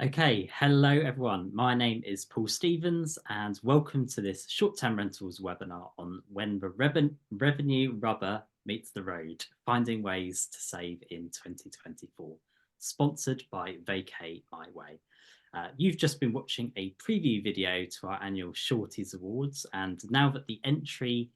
Okay, hello everyone. My name is Paul Stevens and welcome to this short-term rentals webinar on when the revenue rubber meets the road, finding ways to save in 2024, sponsored by VacayMyWay. You've just been watching a preview video to our annual Shorties Awards, and now that the entry,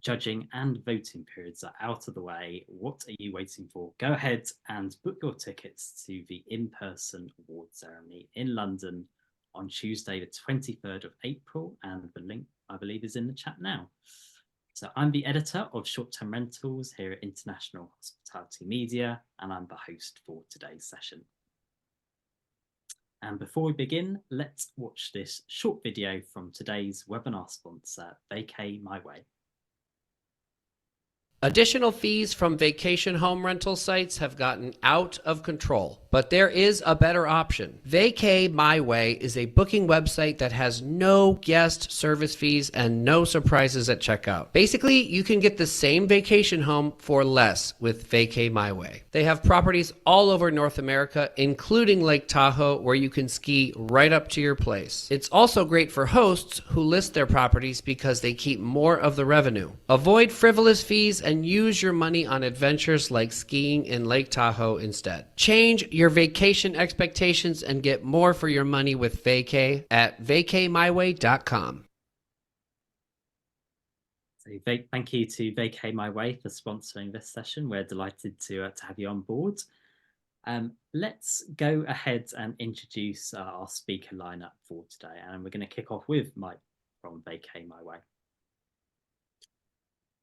judging and voting periods are out of the way, what are you waiting for? Go ahead and book your tickets to the in-person award ceremony in London on Tuesday, the 23rd of April, and the link, I believe, is in the chat now. So I'm the editor of Short-Term Rentals here at International Hospitality Media, and I'm the host for today's session. And before we begin, let's watch this short video from today's webinar sponsor, VacayMyWay. Additional fees from vacation home rental sites have gotten out of control, but there is a better option. VacayMyWay is a booking website that has no guest service fees and no surprises at checkout. Basically, you can get the same vacation home for less with VacayMyWay. They have properties all over North America, including Lake Tahoe, where you can ski right up to your place. It's also great for hosts who list their properties because they keep more of the revenue. Avoid frivolous fees and use your money on adventures like skiing in Lake Tahoe instead. Change your vacation expectations and get more for your money with Vacay at VacayMyWay.com. So thank you to VacayMyWay for sponsoring this session. We're delighted to have you on board. Let's go ahead and introduce our speaker lineup for today, and we're going to kick off with Mike from VacayMyWay.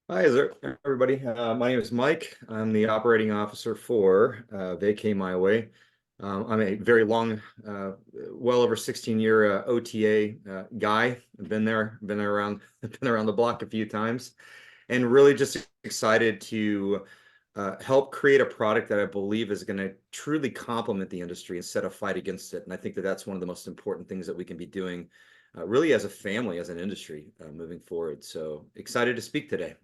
Hi there, everybody. My name is Mike. I'm the operating officer for VacayMyWay. I'm a very long, well over 16-year OTA guy. I've been around the block a few times, and really just excited to help create a product that I believe is going to truly complement the industry instead of fight against it. And I think that that's one of the most important things that we can be doing, really as a family, as an industry, moving forward. So excited to speak today.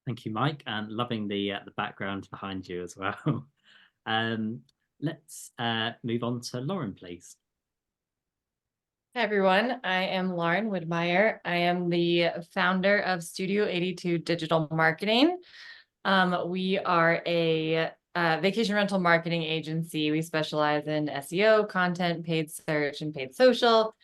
Thank you, Mike, and loving the background behind you as well. Let's move on to Lauren, please. Hi, everyone. I am Lauren Widmaier. I am the founder of Studio 82 Digital Marketing. We are a vacation rental marketing agency. We specialize in SEO, content, paid search, and paid social.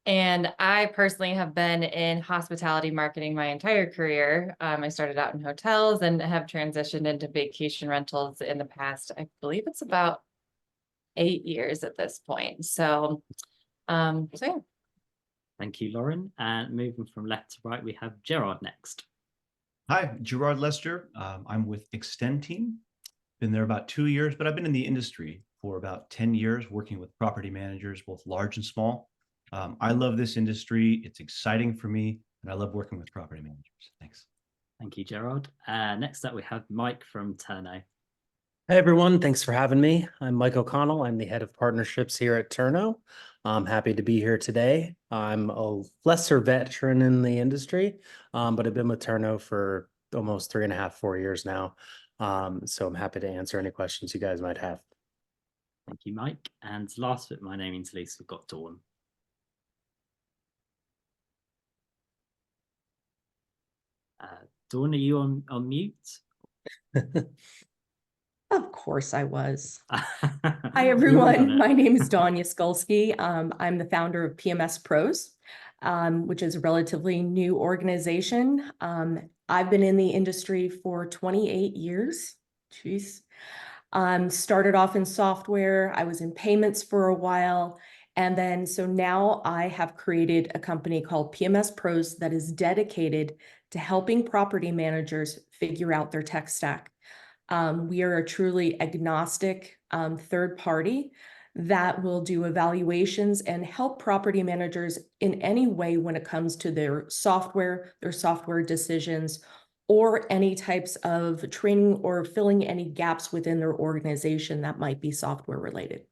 And I personally have been in hospitality marketing my entire career. I started out in hotels and have transitioned into vacation rentals in the past, I believe it's about 8 years at this point. So yeah. Thank you, Lauren. And moving from left to right, we have Gerard next. Hi, Gerard Lester. I'm with Extenteam. Been there about 2 years, but I've been in the industry for about 10 years, working with property managers, both large and small. I love this industry. It's exciting for me, and I love working with property managers. Thanks. Thank you, Gerard. Next up, we have Mike from Turno. Hey, everyone. Thanks for having me. I'm Mike O'Connell. I'm the head of partnerships here at Turno. I'm happy to be here today. I'm a lesser veteran in the industry, but I've been with Turno for almost 3.5, 4 years now. So I'm happy to answer any questions you guys might have. Thank you, Mike. And last but my name is Lisa, we've got Dawn. Dawn, are you on mute? Of course I was. Hi, everyone. My name is Dawn Yeskulsky. I'm the founder of PMS Pros, which is a relatively new organization. I've been in the industry for 28 years. Jeez. Started off in software. I was in payments for a while. And then, so now I have created a company called PMS Pros that is dedicated to helping property managers figure out their tech stack. We are a truly agnostic third party that will do evaluations and help property managers in any way when it comes to their software decisions, or any types of training or filling any gaps within their organization that might be software related.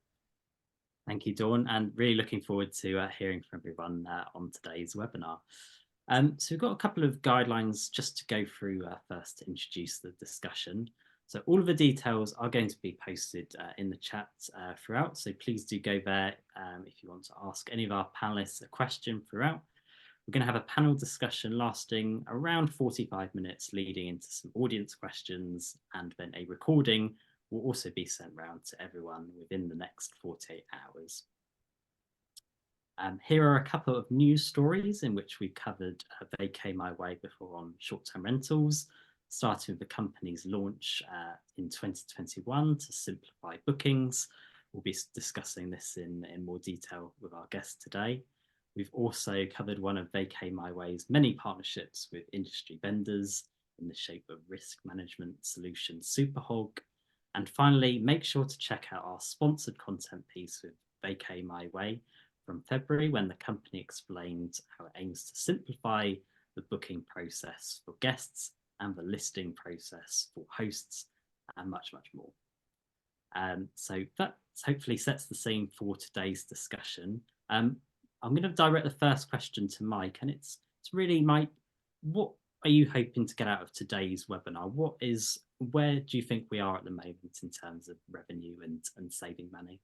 Thank you, Dawn, and really looking forward to hearing from everyone on today's webinar. So we've got a couple of guidelines just to go through first to introduce the discussion. So all of the details are going to be posted in the chat throughout. So please do go there if you want to ask any of our panelists a question throughout. We're going to have a panel discussion lasting around 45 minutes, leading into some audience questions, and then a recording will also be sent round to everyone within the next 48 hours. Here are a couple of news stories in which we covered VacayMyWay before on short-term rentals, starting with the company's launch in 2021 to simplify bookings. We'll be discussing this in more detail with our guest today. We've also covered one of VacayMyWay's many partnerships with industry vendors in the shape of risk management solution Superhog. And finally, make sure to check out our sponsored content piece with VacayMyWay from February, when the company explained how it aims to simplify the booking process for guests and the listing process for hosts, and much, much more. So that hopefully sets the scene for today's discussion. I'm going to direct the first question to Mike, and it's really, Mike, what are you hoping to get out of today's webinar? Where do you think we are at the moment in terms of revenue and saving money?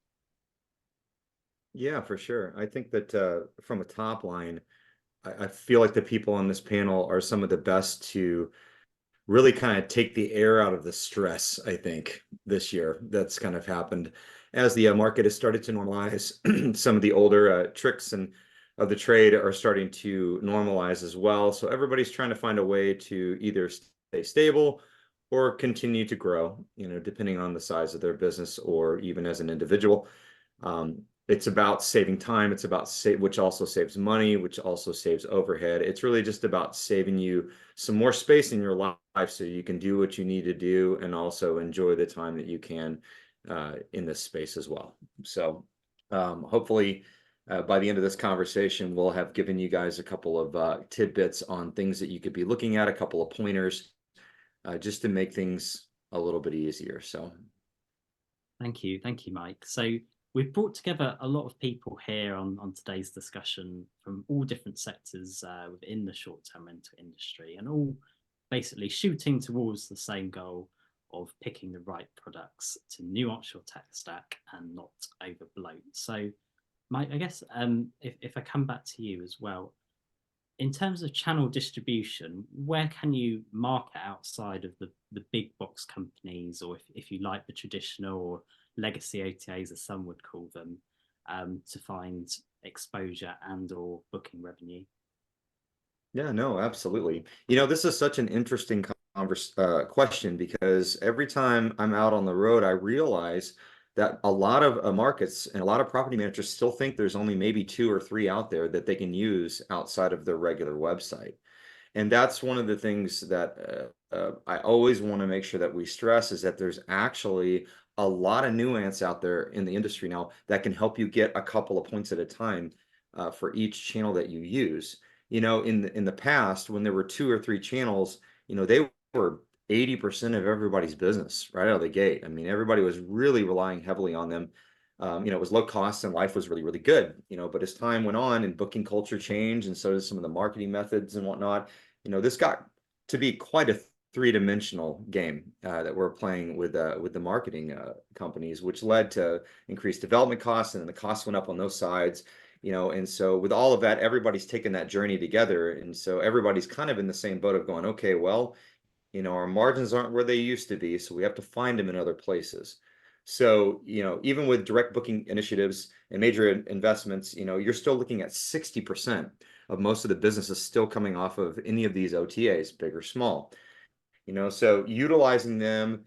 Yeah, for sure. I think that from a top line, I feel like the people on this panel are some of the best to really kind of take the air out of the stress, I think, this year that's kind of happened as the market has started to normalize. Some of the older tricks of the trade are starting to normalize as well. So everybody's trying to find a way to either stay stable or continue to grow, depending on the size of their business or even as an individual. It's about saving time. It's about which also saves money, which also saves overhead. It's really just about saving you some more space in your life so you can do what you need to do and also enjoy the time that you can in this space as well. So hopefully by the end of this conversation, we'll have given you guys a couple of tidbits on things that you could be looking at, a couple of pointers just to make things a little bit easier. So thank you, Mike. So we've brought together a lot of people here on today's discussion from all different sectors within the short-term rental industry, and all basically shooting towards the same goal of picking the right products to nuance your tech stack and not over bloat. So Mike, I guess if I come back to you as well, in terms of channel distribution, where can you market outside of the big box companies, or if you like the traditional or legacy OTAs, as some would call them, to find exposure and or booking revenue? Yeah, no, absolutely. This is such an interesting question, because every time I'm out on the road, I realize that a lot of markets and a lot of property managers still think there's only maybe 2 or 3 out there that they can use outside of their regular website. And that's one of the things that I always want to make sure that we stress, is that there's actually a lot of nuance out there in the industry now that can help you get a couple of points at a time for each channel that you use. In the past, when there were 2 or 3 channels, they were 80% of everybody's business right out of the gate. I mean, everybody was really relying heavily on them. It was low cost and life was really, really good, but as time went on and booking culture changed, and so did some of the marketing methods and whatnot, this got to be quite a 3-dimensional game that we're playing with the marketing companies, which led to increased development costs, and then the costs went up on those sides, and so with all of that, everybody's taken that journey together. And so everybody's kind of in the same boat of going, okay, well, our margins aren't where they used to be, so we have to find them in other places. So, even with direct booking initiatives and major investments, you're still looking at 60% of most of the businesses still coming off of any of these OTAs, big or small. So utilizing them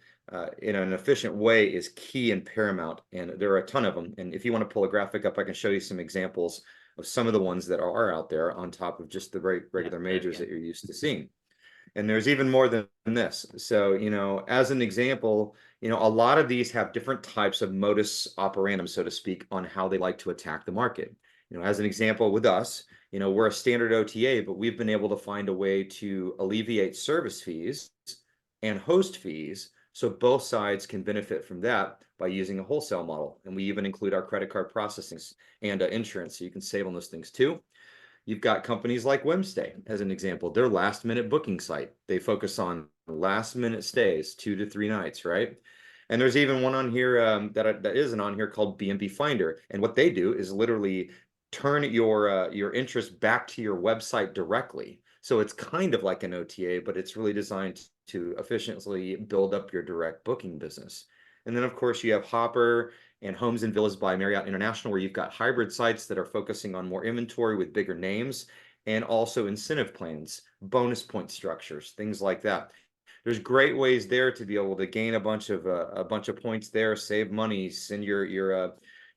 in an efficient way is key and paramount, and there are a ton of them. And if you want to pull a graphic up, I can show you some examples of some of the ones that are out there on top of just the very regular majors that you're used to seeing. And there's even more than this. So, as an example, a lot of these have different types of modus operandum, so to speak, on how they like to attack the market. As an example with us, we're a standard OTA, but we've been able to find a way to alleviate service fees and host fees, so both sides can benefit from that by using a wholesale model. And we even include our credit card processing and insurance, so you can save on those things too. You've got companies like Wednesday, as an example, their last minute booking site. They focus on last minute stays, 2 to 3 nights, right? And there's even one on here that isn't on here called B&B Finder. And what they do is literally turn your interest back to your website directly. So it's kind of like an OTA, but it's really designed to efficiently build up your direct booking business. And then of course you have Hopper and Homes and Villas by Marriott International, where you've got hybrid sites that are focusing on more inventory with bigger names, and also incentive plans, bonus point structures, things like that. There's great ways there to be able to gain a bunch of points there, save money, send your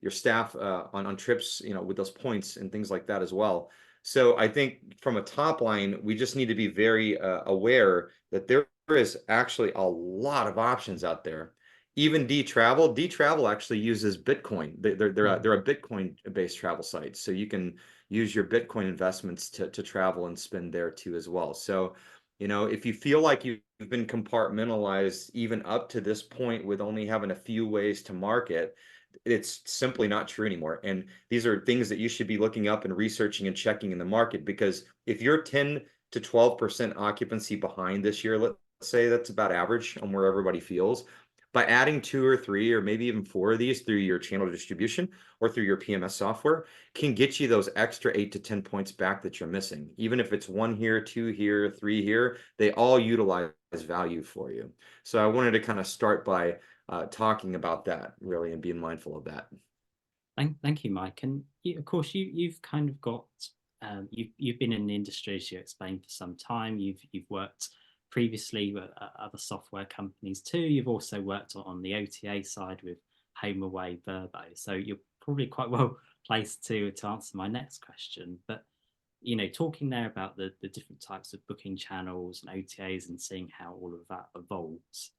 staff on trips, with those points and things like that as well. So I think from a top line, we just need to be very aware that there is actually a lot of options out there. Even D-Travel actually uses Bitcoin. They're a Bitcoin-based travel site, so you can use your Bitcoin investments to travel and spend there too as well. So, if you feel like you've been compartmentalized even up to this point with only having a few ways to market, it's simply not true anymore. And these are things that you should be looking up and researching and checking in the market, because if you're 10 to 12% occupancy behind this year, let's say that's about average on where everybody feels. By adding 2 or 3 or maybe even 4 of these through your channel distribution or through your PMS software can get you those extra 8 to 10 points back that you're missing. Even if it's 1 here, 2 here, 3 here, they all utilize value for you. So I wanted to kind of start by talking about that really and being mindful of that. Thank you, Mike. And of course, you've kind of got you've been in the industry, as you explained, for some time. You've worked previously with other software companies too. You've also worked on the OTA side with HomeAway, Verbo. So you're probably quite well placed to answer my next question. But talking there about the different types of booking channels and OTAs and seeing how all of that evolves,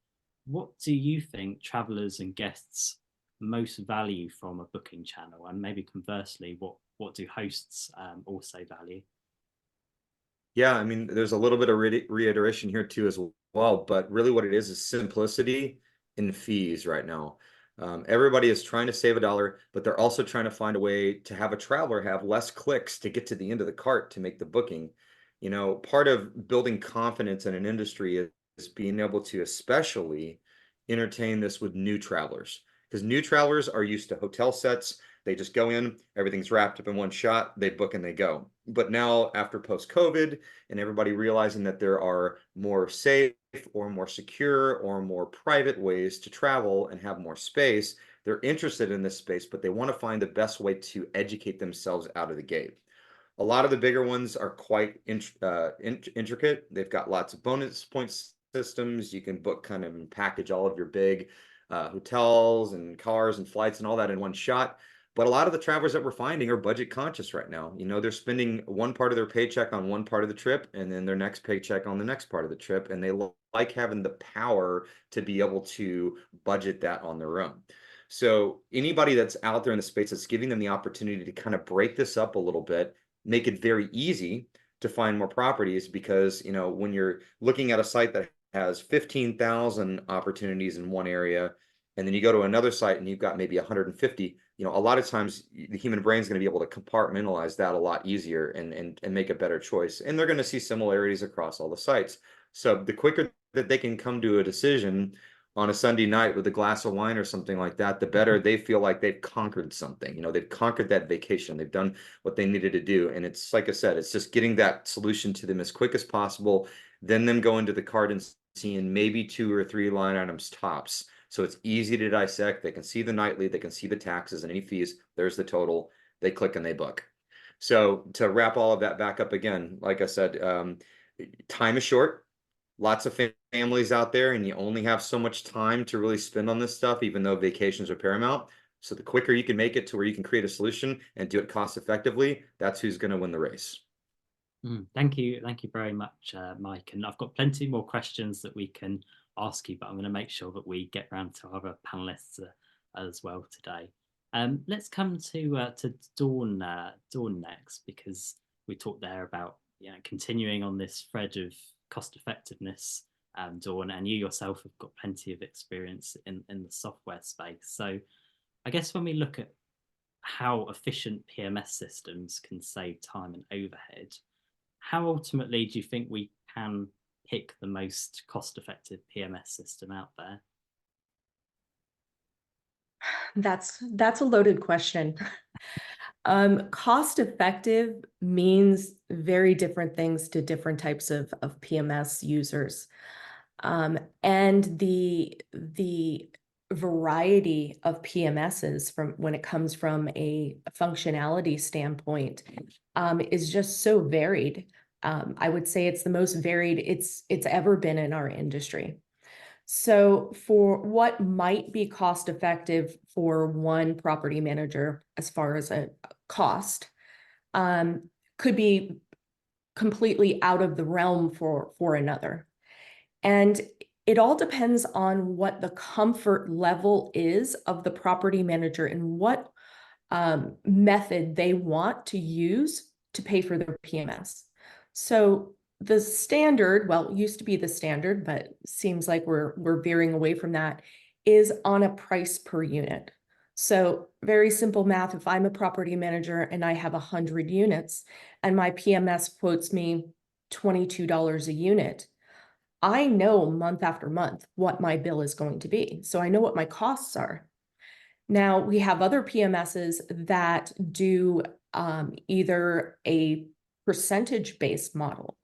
what do you think travelers and guests most value from a booking channel? And maybe conversely, what do hosts also value? Yeah, I mean, there's a little bit of reiteration here too as well, but really what it is simplicity and fees right now. Everybody is trying to save $1, but they're also trying to find a way to have a traveler have less clicks to get to the end of the cart to make the booking. Part of building confidence in an industry is being able to especially entertain this with new travelers, because new travelers are used to hotel sets. They just go in, everything's wrapped up in one shot, they book and they go. But now after post-COVID and everybody realizing that there are more safe or more secure or more private ways to travel and have more space, they're interested in this space, but they want to find the best way to educate themselves out of the gate. A lot of the bigger ones are quite intricate. They've got lots of bonus points systems. You can book kind of and package all of your big hotels and cars and flights and all that in one shot. But a lot of the travelers that we're finding are budget conscious right now. They're spending one part of their paycheck on one part of the trip and then their next paycheck on the next part of the trip. And they like having the power to be able to budget that on their own. So anybody that's out there in the space that's giving them the opportunity to kind of break this up a little bit, make it very easy to find more properties, because, when you're looking at a site that has 15,000 opportunities in one area, and then you go to another site and you've got maybe 150, a lot of times the human brain is going to be able to compartmentalize that a lot easier and make a better choice. And they're going to see similarities across all the sites. So the quicker that they can come to a decision on a Sunday night with a glass of wine or something like that, the better they feel like they've conquered something. They've conquered that vacation. They've done what they needed to do. And it's like I said, it's just getting that solution to them as quick as possible, then them go into the cart and seeing maybe 2 or 3 line items tops. So it's easy to dissect. They can see the nightly, they can see the taxes and any fees. There's the total. They click and they book. So to wrap all of that back up again, like I said, time is short. Lots of families out there, and you only have so much time to really spend on this stuff, even though vacations are paramount. So the quicker you can make it to where you can create a solution and do it cost effectively, that's who's going to win the race. Thank you very much, Mike. And I've got plenty more questions that we can ask you, but I'm going to make sure that we get around to other panelists as well today. Let's come to Dawn next, because we talked there about continuing on this thread of cost effectiveness, Dawn, and you yourself have got plenty of experience in the software space. So I guess when we look at how efficient PMS systems can save time and overhead, how ultimately do you think we can pick the most cost-effective PMS system out there? That's a loaded question. Cost effective means very different things to different types of PMS users. And the variety of PMSs from when it comes from a functionality standpoint is just so varied. I would say it's the most varied it's ever been in our industry. So for what might be cost effective for one property manager as far as a cost, could be completely out of the realm for another. And it all depends on what the comfort level is of the property manager and what method they want to use to pay for their PMS. So the standard, well, it used to be the standard, but seems like we're veering away from that, is on a price per unit. So very simple math. If I'm a property manager and I have 100 units and my PMS quotes me $22 a unit, I know month after month what my bill is going to be. So I know what my costs are. Now we have other PMSs that do either a percentage-based model.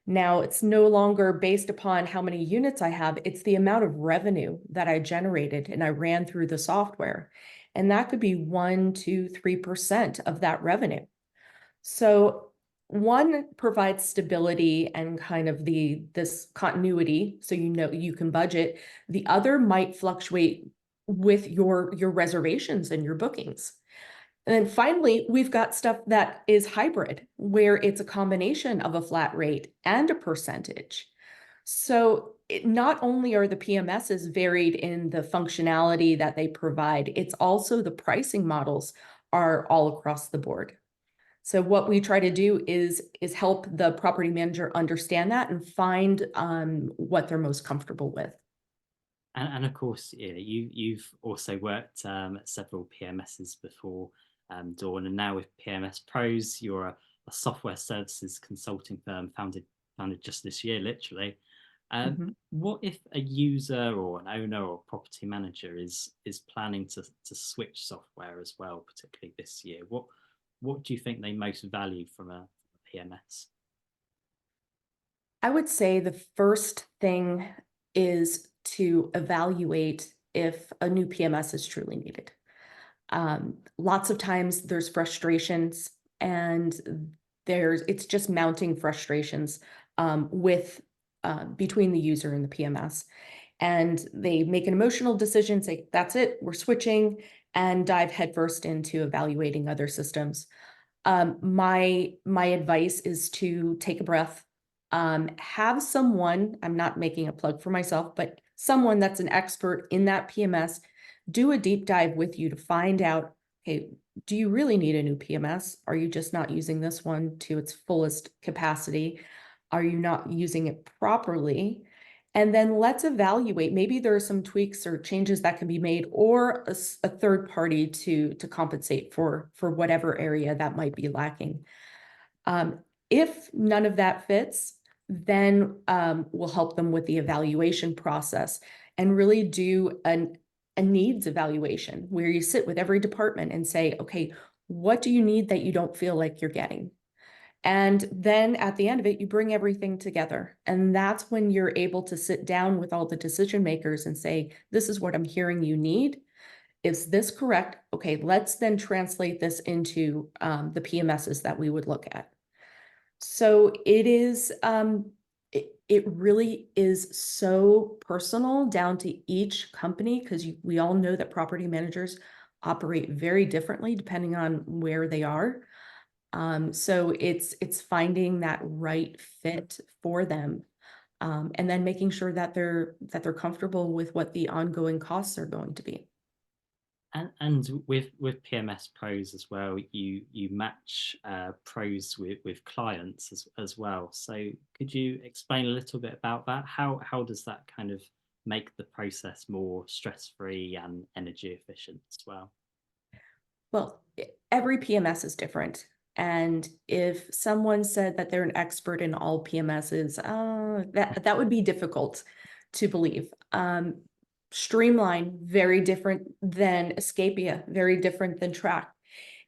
Now it's no longer based upon how many units I have, it's the amount of revenue that I generated and I ran through the software. And that could be 1, 2, 3% of that revenue. So one provides stability and kind of this continuity, so you know you can budget. The other might fluctuate with your reservations and your bookings. And then finally, we've got stuff that is hybrid, where it's a combination of a flat rate and a percentage. So not only are the PMSs varied in the functionality that they provide, it's also the pricing models are all across the board. So what we try to do is help the property manager understand that and find what they're most comfortable with. And of course, yeah, you've also worked at several PMSs before, Dawn, and now with PMS Pros, you're a software services consulting firm founded just this year, literally. What if a user or an owner or property manager is planning to switch software as well, particularly this year? What do you think they most value from a PMS? I would say the first thing is to evaluate if a new PMS is truly needed. Lots of times there's frustrations and it's just mounting frustrations with between the user and the PMS. And they make an emotional decision, say, that's it, we're switching, and dive headfirst into evaluating other systems. My advice is to take a breath, have someone, I'm not making a plug for myself, but someone that's an expert in that PMS, do a deep dive with you to find out, hey, do you really need a new PMS? Are you just not using this one to its fullest capacity? Are you not using it properly? And then let's evaluate, maybe there are some tweaks or changes that can be made, or a third party to compensate for whatever area that might be lacking. If none of that fits, then we'll help them with the evaluation process and really do a needs evaluation where you sit with every department and say, okay, what do you need that you don't feel like you're getting? And then at the end of it, you bring everything together. And that's when you're able to sit down with all the decision makers and say, this is what I'm hearing you need. Is this correct? Okay, let's then translate this into the PMSs that we would look at. So it is, it really is so personal down to each company, because we all know that property managers operate very differently depending on where they are. So it's finding that right fit for them, and then making sure that they're comfortable with what the ongoing costs are going to be. And with PMS Pros as well, you match pros with clients as well. So could you explain a little bit about that? How does that kind of make the process more stress-free and energy efficient as well? Well, every PMS is different. And if someone said that they're an expert in all PMSs, That would be difficult to believe. Streamline, very different than Escapia, very different than Track.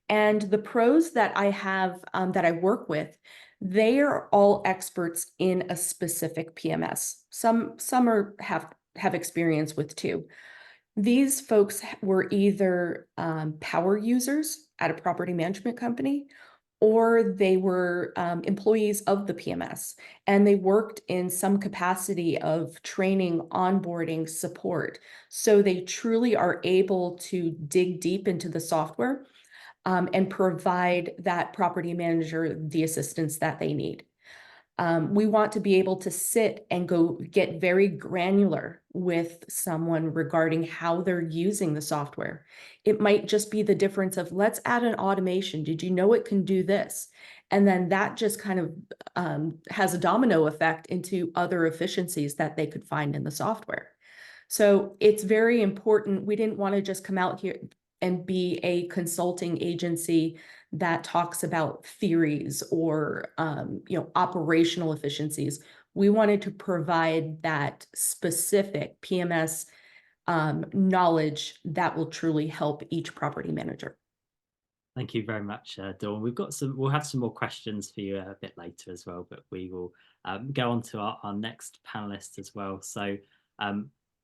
And the pros that I have, that I work with, they are all experts in a specific PMS. Some have experience with two. These folks were either power users at a property management company, or they were employees of the PMS, and they worked in some capacity of training, onboarding, support. So they truly are able to dig deep into the software and provide that property manager the assistance that they need. We want to be able to sit and go get very granular with someone regarding how they're using the software. It might just be the difference of, let's add an automation. Did you know it can do this? And then that just kind of has a domino effect into other efficiencies that they could find in the software. So it's very important. We didn't want to just come out here and be a consulting agency that talks about theories or operational efficiencies. We wanted to provide that specific PMS knowledge that will truly help each property manager. Thank you very much, Dawn. We'll have some more questions for you a bit later as well, but we will go on to our next panelist as well. So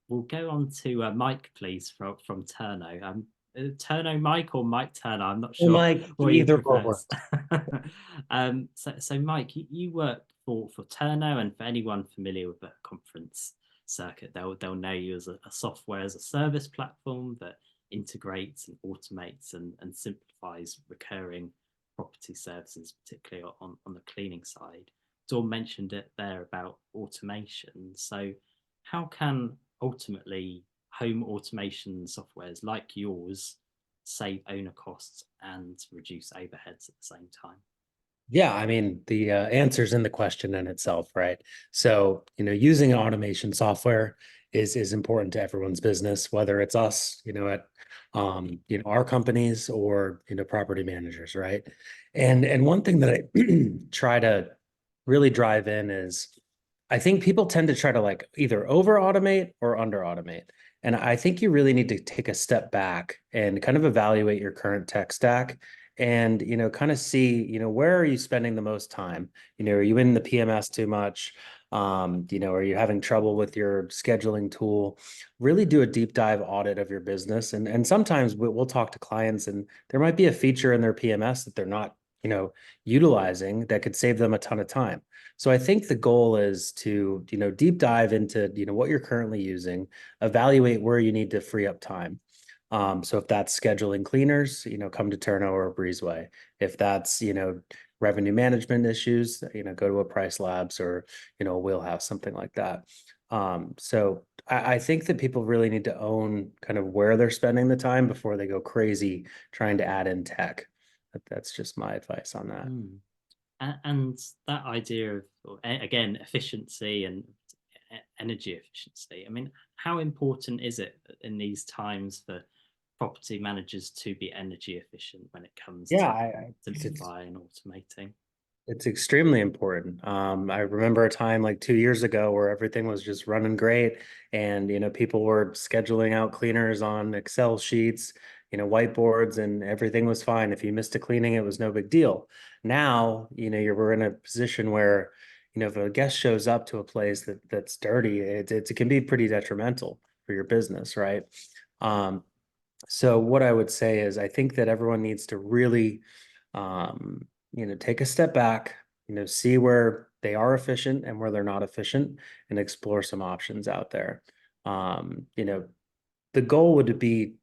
we'll go on to Mike, please, from Turno. Turno Mike or Mike Turner? I'm not sure. Mike, either or. So Mike, you work for Turno, and for anyone familiar with the conference circuit, they'll know you as a software as a service platform that integrates and automates and simplifies recurring property services, particularly on the cleaning side. Dawn mentioned it there about automation. So how can ultimately home automation softwares like yours save owner costs and reduce overheads at the same time? Yeah, I mean, the answer's in the question in itself, right? So, using automation software is important to everyone's business, whether it's us, at our companies or property managers, right? And one thing that I try to really drive in is, I think people tend to try to like either over automate or under automate. And I think you really need to take a step back and kind of evaluate your current tech stack and, kind of see, where are you spending the most time? Are you in the PMS too much? Are you having trouble with your scheduling tool? Really do a deep dive audit of your business. And sometimes we'll talk to clients and there might be a feature in their PMS that they're not, utilizing that could save them a ton of time. So I think the goal is to, deep dive into, what you're currently using, evaluate where you need to free up time. So if that's scheduling cleaners, come to Turno or Breezeway. If that's, revenue management issues, go to a Price Labs or, a Wheelhouse, something like that. So I think that people really need to own kind of where they're spending the time before they go crazy trying to add in tech. That's just my advice on that. And that idea of, again, efficiency and energy efficiency. I mean, how important is it in these times for property managers to be energy efficient when it comes to simplifying and automating? It's extremely important. I remember a time like 2 years ago where everything was just running great and, people were scheduling out cleaners on Excel sheets, whiteboards, and everything was fine. If you missed a cleaning, it was no big deal. Now, we're in a position where, if a guest shows up to a place that's dirty, it can be pretty detrimental for your business, right? So what I would say is I think that everyone needs to really, take a step back, see where they are efficient and where they're not efficient and explore some options out there. The goal would be,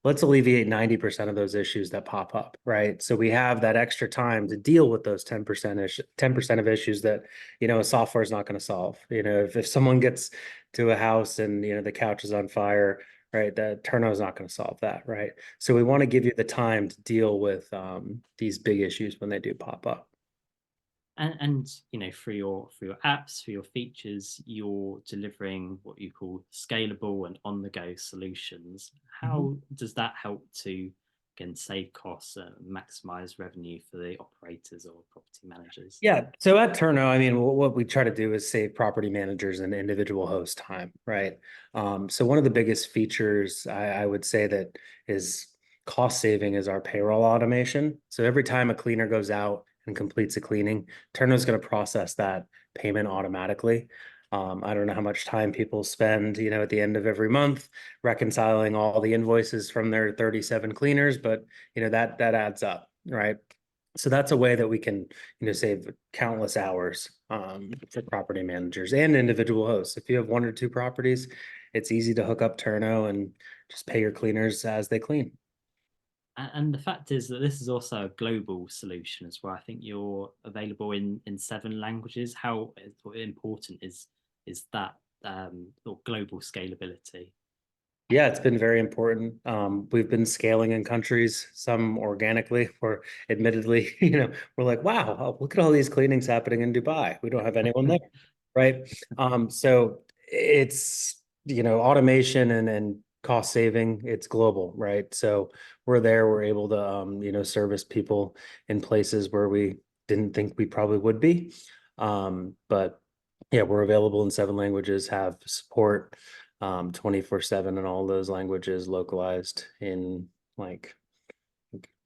let's alleviate 90% of those issues that pop up, right? So we have that extra time to deal with those 10% of issues that, a software is not going to solve. If someone gets to a house and, the couch is on fire, right, the Turno is not going to solve that, right? So we want to give you the time to deal with these big issues when they do pop up. And for your apps, for your features, you're delivering what you call scalable and on-the-go solutions. How does that help to again, save costs, maximize revenue for the operators or property managers? Yeah. So at Turno, I mean, what we try to do is save property managers and individual host time, right? So one of the biggest features I would say that is cost saving is our payroll automation. So every time a cleaner goes out and completes a cleaning, Turno is going to process that payment automatically. I don't know how much time people spend, at the end of every month reconciling all the invoices from their 37 cleaners, but that adds up, right? So that's a way that we can, save countless hours for property managers and individual hosts. If you have 1 or 2 properties, it's easy to hook up Turno and just pay your cleaners as they clean. And the fact is that this is also a global solution as well. I think you're available in 7 languages. How important is that global scalability? Yeah, it's been very important. We've been scaling in countries, some organically, or admittedly, we're like, wow, look at all these cleanings happening in Dubai. We don't have anyone there, right? So it's, automation and cost saving, it's global, right? So we're able to, service people in places where we didn't think we probably would be. But yeah, we're available in 7 languages, have support 24/7 in all those languages, localized in like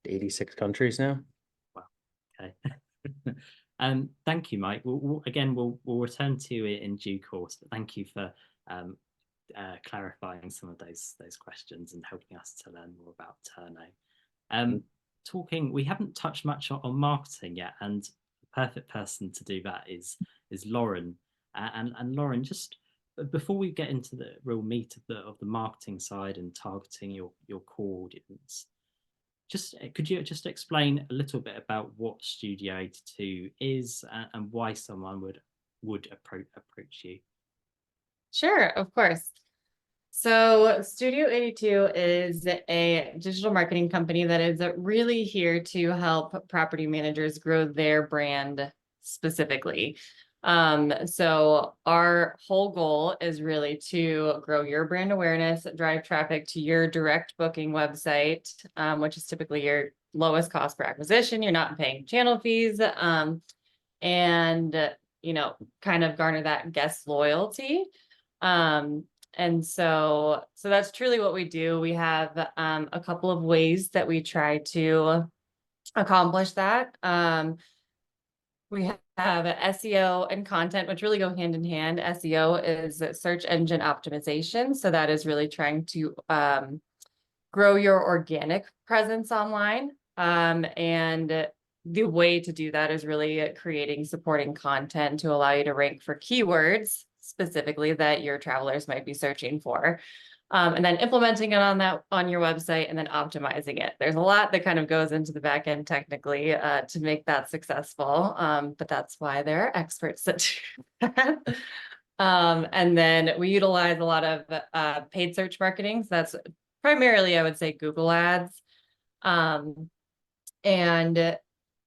86 countries now. Wow. Okay. Thank you, Mike. We'll return to you in due course, but thank you for clarifying some of those questions and helping us to learn more about Turno. We haven't touched much on marketing yet, and the perfect person to do that is Lauren. And Lauren, just before we get into the real meat of the marketing side and targeting your core audience, could you just explain a little bit about what Studio 82 is and why someone would approach you? Sure, of course. So Studio 82 is a digital marketing company that is really here to help property managers grow their brand specifically. So our whole goal is really to grow your brand awareness, drive traffic to your direct booking website, which is typically your lowest cost per acquisition. You're not paying channel fees, and kind of garner that guest loyalty. And so that's truly what we do. We have a couple of ways that we try to accomplish that. We have SEO and content, which really go hand in hand. SEO is search engine optimization. So that is really trying to grow your organic presence online. And the way to do that is really creating supporting content to allow you to rank for keywords specifically that your travelers might be searching for. And then implementing it on your website and then optimizing it. There's a lot that kind of goes into the back end technically to make that successful. But that's why there are experts that do that. And then we utilize a lot of paid search marketing. So that's primarily, I would say, Google ads. And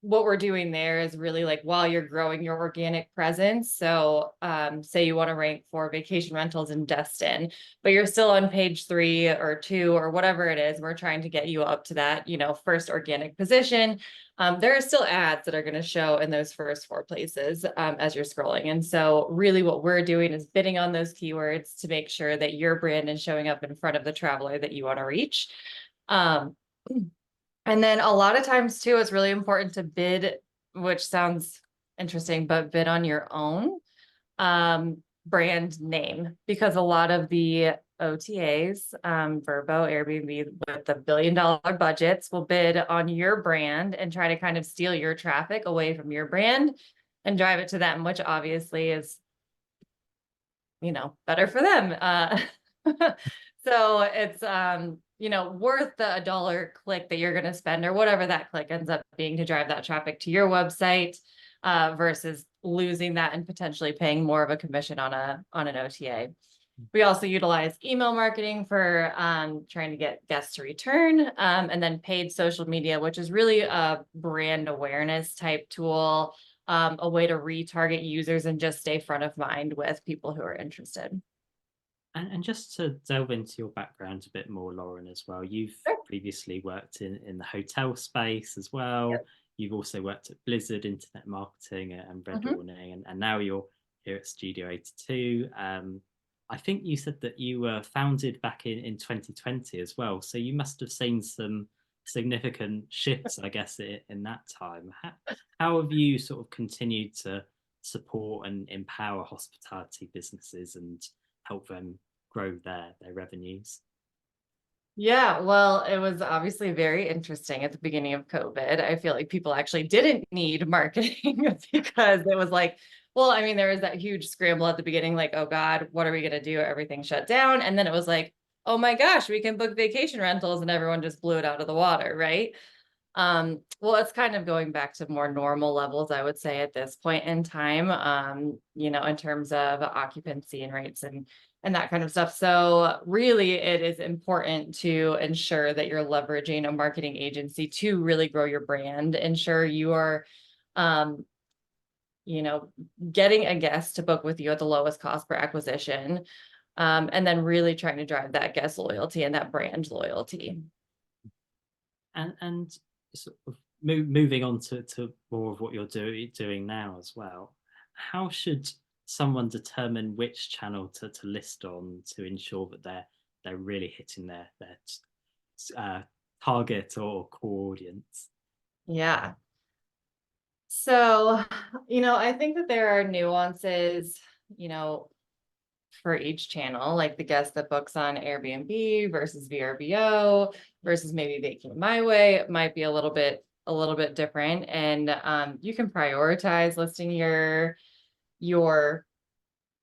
what we're doing there is really like while you're growing your organic presence. So say you want to rank for vacation rentals in Destin, but you're still on page 3 or 2 or whatever it is. We're trying to get you up to that, first organic position. There are still ads that are going to show in those first 4 places as you're scrolling. And so really what we're doing is bidding on those keywords to make sure that your brand is showing up in front of the traveler that you want to reach. And then a lot of times too, it's really important to bid, which sounds interesting, but bid on your own brand name, because a lot of the OTAs, Vrbo, Airbnb with the $1 billion budgets will bid on your brand and try to kind of steal your traffic away from your brand and drive it to them, which obviously is, better for them. So it's, worth the $1 click that you're going to spend or whatever that click ends up being to drive that traffic to your website versus losing that and potentially paying more of a commission on an OTA. We also utilize email marketing for trying to get guests to return, and then paid social media, which is really a brand awareness type tool, a way to retarget users and just stay front of mind with people who are interested. And just to delve into your background a bit more, Lauren, as well, you've previously worked in the hotel space as well. Yep. You've also worked at Blizzard Internet Marketing and Red Awning, and now you're here at Studio 82. I think you said that you were founded back in 2020 as well. So you must have seen some significant shifts, I guess, in that time. How have you sort of continued to support and empower hospitality businesses and help them grow their revenues? Yeah, well, it was obviously very interesting at the beginning of COVID. I feel like people actually didn't need marketing because it was like, well, I mean, there was that huge scramble at the beginning, like, oh God, what are we going to do? Everything shut down. And then it was like, oh my gosh, we can book vacation rentals, and everyone just blew it out of the water, right? Well, it's kind of going back to more normal levels, I would say, at this point in time, you know, in terms of occupancy and rates and that kind of stuff. So really, it is important to ensure that you're leveraging a marketing agency to really grow your brand, ensure you are, you know, getting a guest to book with you at the lowest cost per acquisition, and then really trying to drive that guest loyalty and that brand loyalty. And sort of moving on to more of what you're doing now as well, how should someone determine which channel to list on to ensure that they're really hitting their target or core audience? Yeah. So, you know, I think that there are nuances, you know, for each channel, like the guest that books on Airbnb versus VRBO versus maybe VacayMyWay. It might be a little bit different, and you can prioritize listing your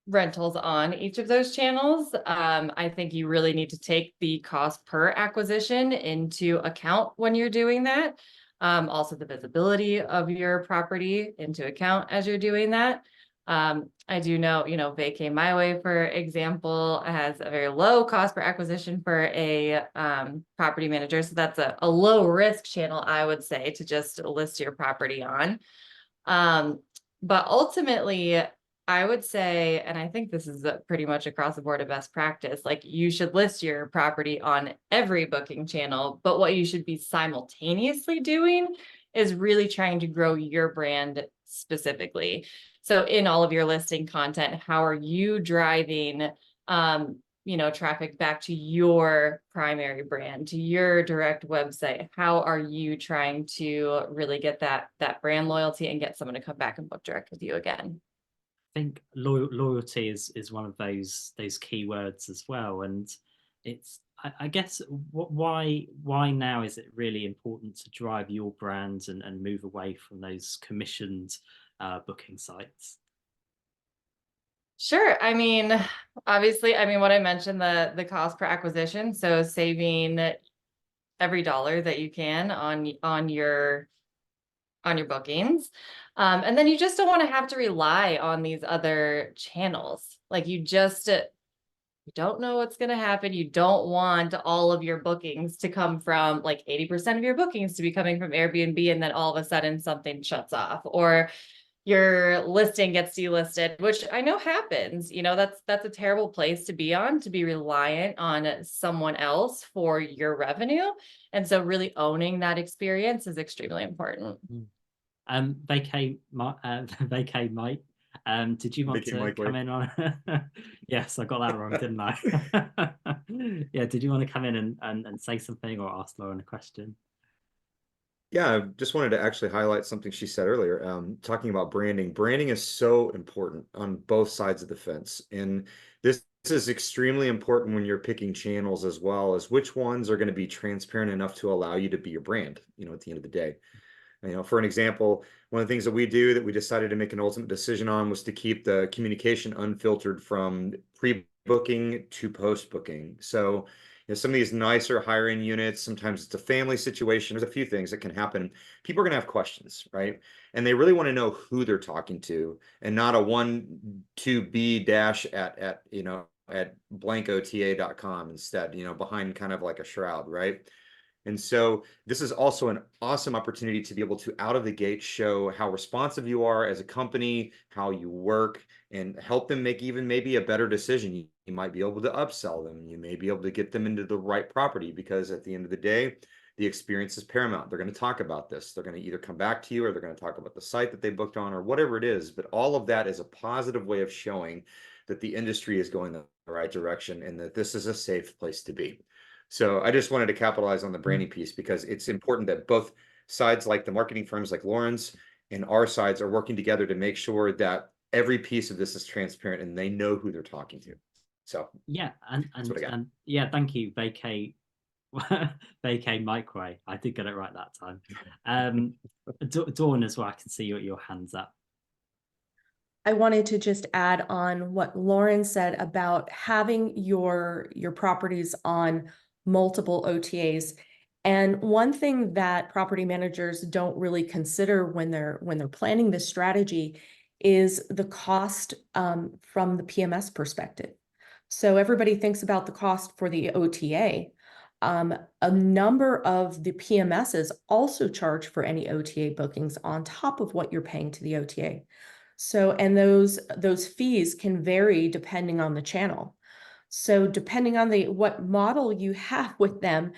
rentals on each of those channels. I think you really need to take the cost per acquisition into account when you're doing that. Also the visibility of your property into account as you're doing that. I do know, you know, VacayMyWay, for example, has a very low cost per acquisition for a property manager. So that's a low risk channel, I would say, to just list your property on. But ultimately, I would say, and I think this is pretty much across the board a best practice, like you should list your property on every booking channel, but what you should be simultaneously doing is really trying to grow your brand specifically. So in all of your listing content, how are you driving, you know, traffic back to your primary brand, to your direct website? How are you trying to really get that brand loyalty and get someone to come back and book direct with you again? I think loyalty is one of those keywords as well, and it's I guess why now is it really important to drive your brand and move away from those commissioned booking sites? Sure. I mean, obviously, I mean, what I mentioned, the cost per acquisition, so saving every dollar that you can on your bookings. And then you just don't want to have to rely on these other channels. Like you don't know what's going to happen. You don't want all of your bookings to come from, like 80% of your bookings to be coming from Airbnb, and then all of a sudden something shuts off, or your listing gets delisted, which I know happens. You know, that's a terrible place to be reliant on someone else for your revenue. And so really owning that experience is extremely important. VacayMyWay, did you want to come in on? Yes, I got that wrong, didn't I? Yeah, did you want to come in and say something or ask Lauren a question? Yeah, I just wanted to actually highlight something she said earlier, talking about branding. Branding is so important on both sides of the fence. And this is extremely important when you're picking channels, as well as which ones are going to be transparent enough to allow you to be your brand, you know, at the end of the day. You know, for an example, one of the things that we do that we decided to make an ultimate decision on was to keep the communication unfiltered from pre-booking to post-booking. So, you know, some of these nicer higher end units, sometimes it's a family situation. There's a few things that can happen. People are going to have questions, right? And they really want to know who they're talking to, and not a 1-2B dash at you know, at blankota.com instead, you know, behind kind of like a shroud, right? And so this is also an awesome opportunity to be able to out of the gate show how responsive you are as a company, how you work, and help them make even maybe a better decision. You might be able to upsell them. You may be able to get them into the right property, because at the end of the day, the experience is paramount. They're going to talk about this. They're going to either come back to you, or they're going to talk about the site that they booked on, or whatever it is. But all of that is a positive way of showing that the industry is going the right direction and that this is a safe place to be. So I just wanted to capitalize on the branding piece, because it's important that both sides, like the marketing firms like Lauren's and our sides, are working together to make sure that every piece of this is transparent and they know who they're talking to. So yeah, and yeah, thank you, VacayMyWay. I did get it right that time. Dawn as well. I can see your hands up. I wanted to just add on what Lauren said about having your properties on multiple OTAs. And one thing that property managers don't really consider when they're planning this strategy is the cost from the PMS perspective. So everybody thinks about the cost for the OTA. A number of the PMSs also charge for any OTA bookings on top of what you're paying to the OTA. So, and those fees can vary depending on the channel. So depending on what model you have with them,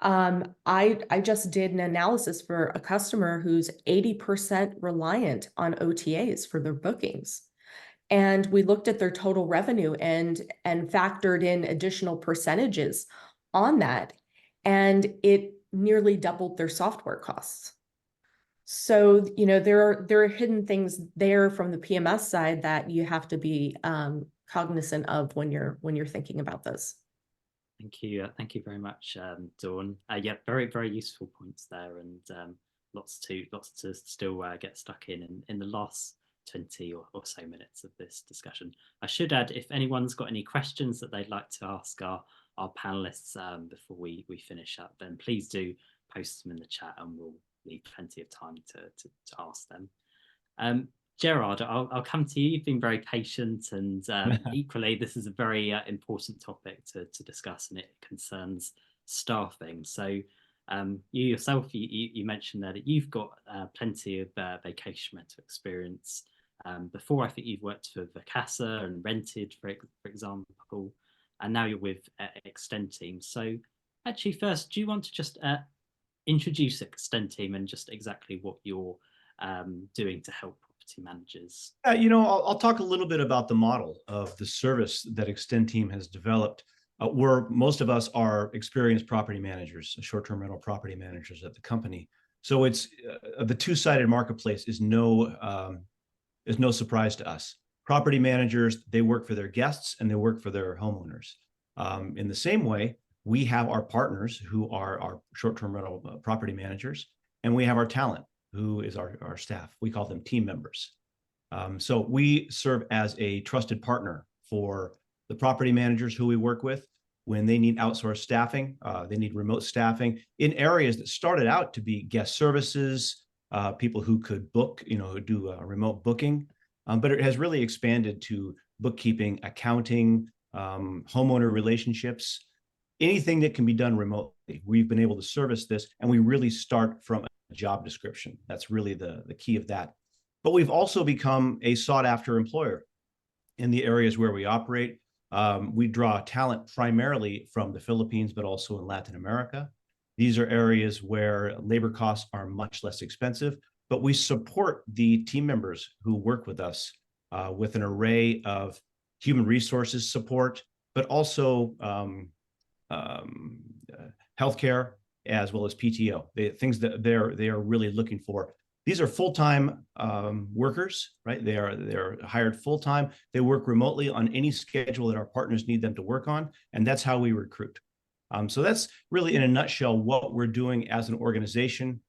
I just did an analysis for a customer who's 80% reliant on OTAs for their bookings. And we looked at their total revenue and factored in additional percentages on that. And it nearly doubled their software costs. So, you know, there are hidden things there from the PMS side that you have to be cognizant of when you're thinking about this. Thank you very much, Dawn. Yeah, very, very useful points there, and lots to still get stuck in the last 20 or so minutes of this discussion. I should add, if anyone's got any questions that they'd like to ask our panelists before we finish up, then please do post them in the chat, and we'll leave plenty of time to ask them. Gerard, I'll come to you. You've been very patient, and equally, this is a very important topic to discuss, and it concerns staffing. So you yourself, you mentioned there that you've got plenty of vacation rental experience. Before, I think you've worked for Vacasa and rented, for example, and now you're with Extenteam. So actually, first, do you want to just introduce Extenteam and just exactly what you're doing to help property managers? You know, I'll talk a little bit about the model of the service that Extenteam has developed, where most of us are experienced property managers, short-term rental property managers at the company. So it's the two-sided marketplace is no surprise to us. Property managers, they work for their guests and they work for their homeowners. In the same way, we have our partners who are our short-term rental property managers, and we have our talent, who is our staff. We call them team members. So we serve as a trusted partner for the property managers who we work with when they need outsourced staffing, they need remote staffing in areas that started out to be guest services, people who could book, who do remote booking, but it has really expanded to bookkeeping, accounting, homeowner relationships, anything that can be done remotely. We've been able to service this, and we really start from a job description. That's really the key of that. But we've also become a sought-after employer in the areas where we operate. We draw talent primarily from the Philippines, but also in Latin America. These are areas where labor costs are much less expensive, but we support the team members who work with us with an array of human resources support, but also healthcare, as well as PTO, things that they are really looking for. These are full-time workers, right? They're hired full-time. They work remotely on any schedule that our partners need them to work on, and that's how we recruit. So that's really, in a nutshell, what we're doing as an organization.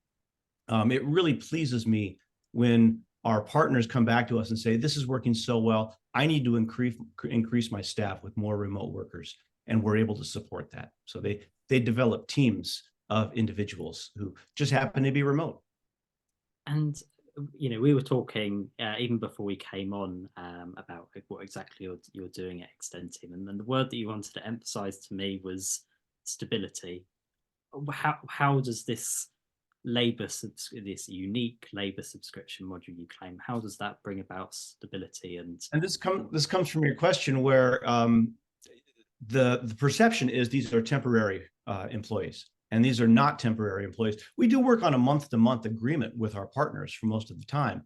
It really pleases me when our partners come back to us and say, "This is working so well. I need to increase my staff with more remote workers," and we're able to support that. So they develop teams of individuals who just happen to be remote. And we were talking even before we came on about what exactly you're doing at Extenteam, and then the word that you wanted to emphasize to me was stability. How does this unique labor subscription module you claim, how does that bring about stability? And this comes from your question, where the perception is these are temporary employees, and these are not temporary employees. We do work on a month-to-month agreement with our partners for most of the time.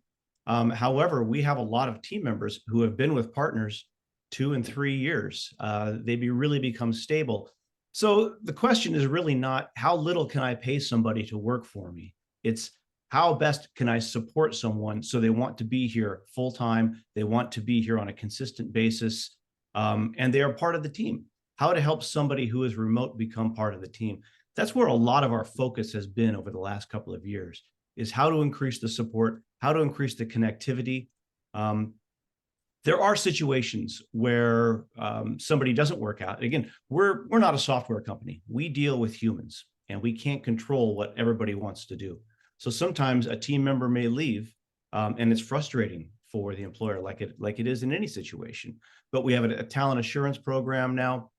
However, we have a lot of team members who have been with partners 2 and 3 years. They really become stable. So the question is really not how little can I pay somebody to work for me? It's how best can I support someone so they want to be here full time, they want to be here on a consistent basis, and they are part of the team. How to help somebody who is remote become part of the team. That's where a lot of our focus has been over the last couple of years, is how to increase the support, how to increase the connectivity. There are situations where somebody doesn't work out. Again, we're not a software company. We deal with humans, and we can't control what everybody wants to do. So sometimes a team member may leave, and it's frustrating for the employer, like it is in any situation. But we have a talent assurance program now.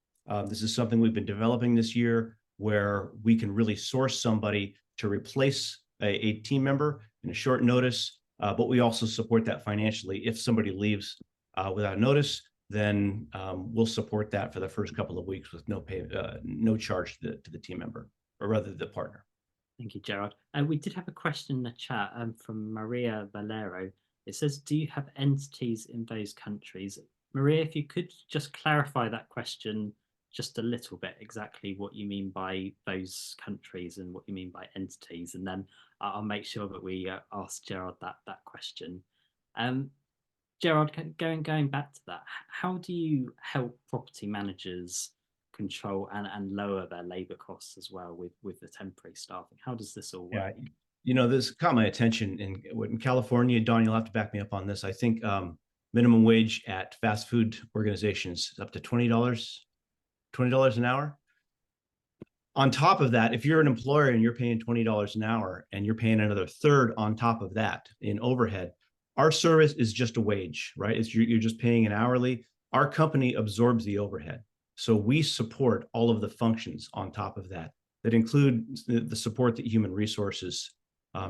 This is something we've been developing this year, where we can really source somebody to replace a team member in a short notice, but we also support that financially. If somebody leaves without notice, then we'll support that for the first couple of weeks with no charge to the team member, or rather the partner. Thank you, Gerard. We did have a question in the chat from Maria Valero. It says, do you have entities in those countries? Maria, if you could just clarify that question just a little bit, exactly what you mean by those countries and what you mean by entities, and then I'll make sure that we ask Gerard that question. Gerard, going back to that, how do you help property managers control and lower their labor costs as well with the temporary staffing? How does this all work? Yeah, this caught my attention in California. Don, you'll have to back me up on this. I think minimum wage at fast food organizations is up to $20 an hour. On top of that, if you're an employer and you're paying $20 an hour and you're paying another third on top of that in overhead, our service is just a wage, right? You're just paying an hourly. Our company absorbs the overhead. So we support all of the functions on top of that include the support that human resources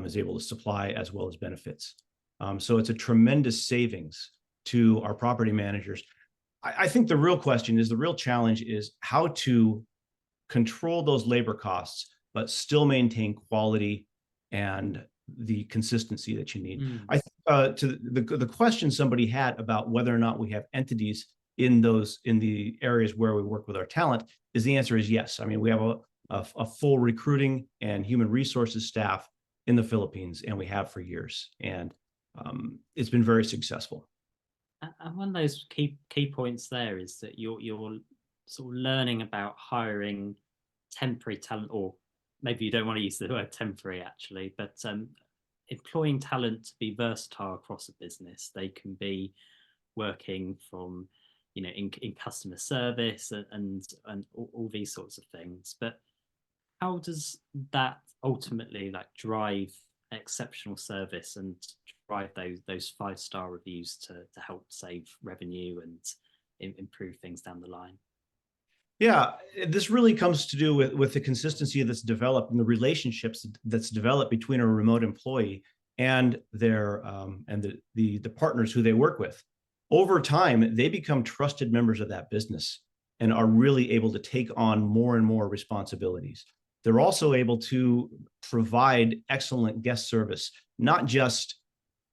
is able to supply, as well as benefits. So it's a tremendous savings to our property managers. I think the real challenge is how to control those labor costs, but still maintain quality and the consistency that you need. I think to the question somebody had about whether or not we have entities in the areas where we work with our talent, is the answer is yes. I mean, we have a full recruiting and human resources staff in the Philippines, and we have for years, and it's been very successful. And one of those key points there is that you're sort of learning about hiring temporary talent, or maybe you don't want to use the word temporary actually, but employing talent to be versatile across a business. They can be working from, in customer service and all these sorts of things. But how does that ultimately drive exceptional service and drive those 5-star reviews to help save revenue and improve things down the line? Yeah, this really comes to do with the consistency that's developed and the relationships that's developed between a remote employee and their the partners who they work with. Over time, they become trusted members of that business and are really able to take on more and more responsibilities. They're also able to provide excellent guest service, not just